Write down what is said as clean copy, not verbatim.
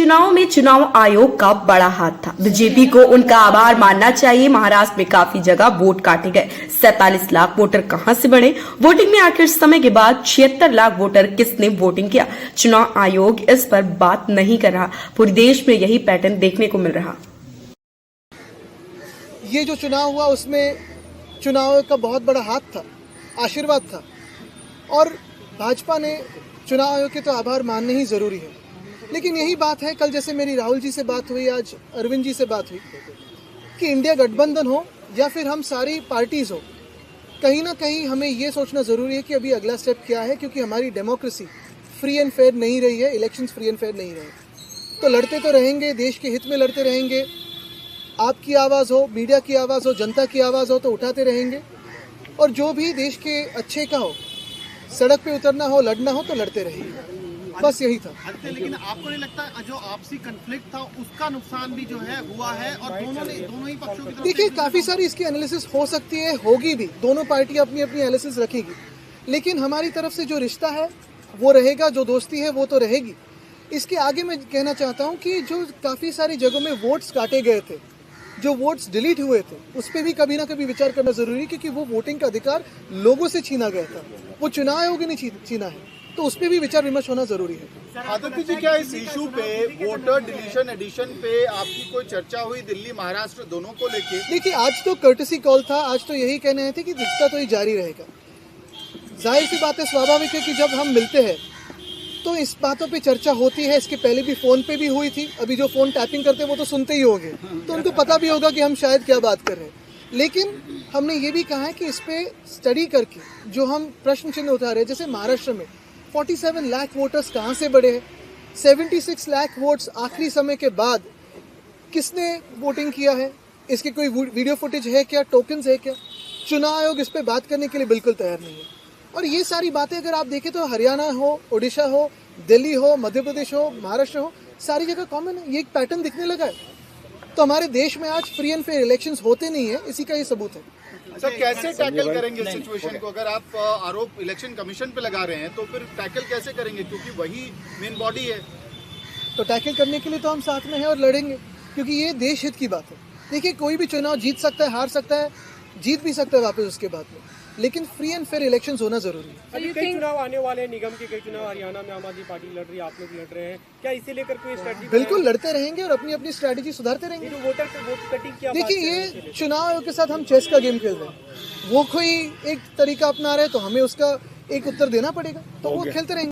चुनाव में चुनाव आयोग का बड़ा हाथ था। बीजेपी को उनका आभार मानना चाहिए। महाराष्ट्र में काफी जगह वोट काटे गए। 47 लाख वोटर कहां से बढ़े? वोटिंग में आखिर समय के बाद 76 लाख वोटर किसने वोटिंग किया? चुनाव आयोग इस पर बात नहीं कर रहा। पूरे देश में यही पैटर्न देखने को मिल रहा। ये जो चुनाव हुआ उसमें चुनाव आयोग का बहुत बड़ा हाथ था, आशीर्वाद था, और भाजपा ने चुनाव आयोग के तो आभार मानने ही जरूरी है। लेकिन यही बात है, कल जैसे मेरी राहुल जी से बात हुई, आज अरविंद जी से बात हुई, कि इंडिया गठबंधन हो या फिर हम सारी पार्टीज हो, कहीं ना कहीं हमें ये सोचना ज़रूरी है कि अभी अगला स्टेप क्या है, क्योंकि हमारी डेमोक्रेसी फ्री एंड फेयर नहीं रही है, इलेक्शंस फ्री एंड फेयर नहीं रहे। तो लड़ते तो रहेंगे, देश के हित में लड़ते रहेंगे। आपकी आवाज़ हो, मीडिया की आवाज़ हो, जनता की आवाज़ हो तो उठाते रहेंगे, और जो भी देश के अच्छे का हो, सड़क पे उतरना हो, लड़ना हो तो लड़ते रहेंगे। बस यही था। लेकिन आपको नहीं लगता जो आपसी कन्फ्लिक्ट था उसका नुकसान भी जो है हुआ है, और दोनों ही पक्षों की तरफ? देखिए, काफ़ी सारी इसकी एनालिसिस हो सकती है, होगी भी, दोनों पार्टी अपनी अपनी एनालिसिस रखेगी, लेकिन हमारी तरफ से जो रिश्ता है वो रहेगा, जो दोस्ती है वो तो रहेगी। इसके आगे मैं कहना चाहता हूँ कि जो काफ़ी सारी जगहों में वोट्स काटे गए थे, जो वोट्स डिलीट हुए थे, उस पर भी कभी ना कभी विचार करना जरूरी है, क्योंकि वो वोटिंग का अधिकार लोगों से छीना गया था, वो चुनाव आयोग ने छीना है, तो उस पर भी विचार विमर्श होना जरूरी है। आदित्य जी, क्या इस इशू पे वोटर डिलीशन एडिशन पे आपकी कोई चर्चा हुई दिल्ली महाराष्ट्र दोनों को लेके? देखिए, आज तो कर्टसी कॉल था, आज तो यही कहने थे कि रिश्ता तो ये जारी रहेगा। जाहिर सी बात है, स्वाभाविक है कि जब हम मिलते हैं तो इस बातों पे चर्चा होती है। इसके पहले भी फोन पे भी हुई थी। अभी जो फोन टैपिंग करते हैं वो तो सुनते ही होंगे, तो उनको पता भी होगा कि हम शायद क्या बात कर रहे हैं। लेकिन हमने ये भी कहा है कि इस पे स्टडी करके जो हम प्रश्न चिन्ह उठा रहे हैं, जैसे महाराष्ट्र में 47 लाख वोटर्स कहाँ से बढ़े हैं, 76 लाख वोट्स आखिरी समय के बाद किसने वोटिंग किया है, इसके कोई वीडियो फुटेज है क्या, टोकन्स है क्या? चुनाव आयोग इस पे बात करने के लिए बिल्कुल तैयार नहीं है। और ये सारी बातें अगर आप देखें तो हरियाणा हो, उड़ीसा हो, दिल्ली हो, मध्य प्रदेश हो, महाराष्ट्र हो, सारी जगह कॉमन है। ये एक पैटर्न दिखने लगा है। तो हमारे देश में आज फ्री एंड फेयर इलेक्शंस होते नहीं है, इसी का ये सबूत है। सर, कैसे टैकल करेंगे इस सिचुएशन को? अगर आप आरोप इलेक्शन कमीशन पे लगा रहे हैं तो फिर टैकल कैसे करेंगे, क्योंकि वही मेन बॉडी है? तो टैकल करने के लिए तो हम साथ में हैं और लड़ेंगे, क्योंकि ये देश हित की बात है। देखिए, कोई भी चुनाव जीत सकता है, हार सकता है, जीत भी सकता है वापस उसके बाद में, लेकिन फ्री एंड फेयर इलेक्शंस होना जरूरी है। अभी कई चुनाव आने वाले हैं, निगम के कई चुनाव, हरियाणा में आम आदमी पार्टी लड़ रही है, आप लोग लड़ रहे हैं, क्या इसे लेकर कोई स्ट्रेटजी? बिल्कुल लड़ते रहेंगे और अपनी अपनी स्ट्रैटेजी सुधारते रहेंगे। जो वोट कटिंग की देखिए, ये चुनाव आयोग के साथ हम चेस का गेम खेल रहे हैं। वो कोई एक तरीका अपना रहे तो हमें उसका एक उत्तर देना पड़ेगा, तो वो खेलते रहेंगे।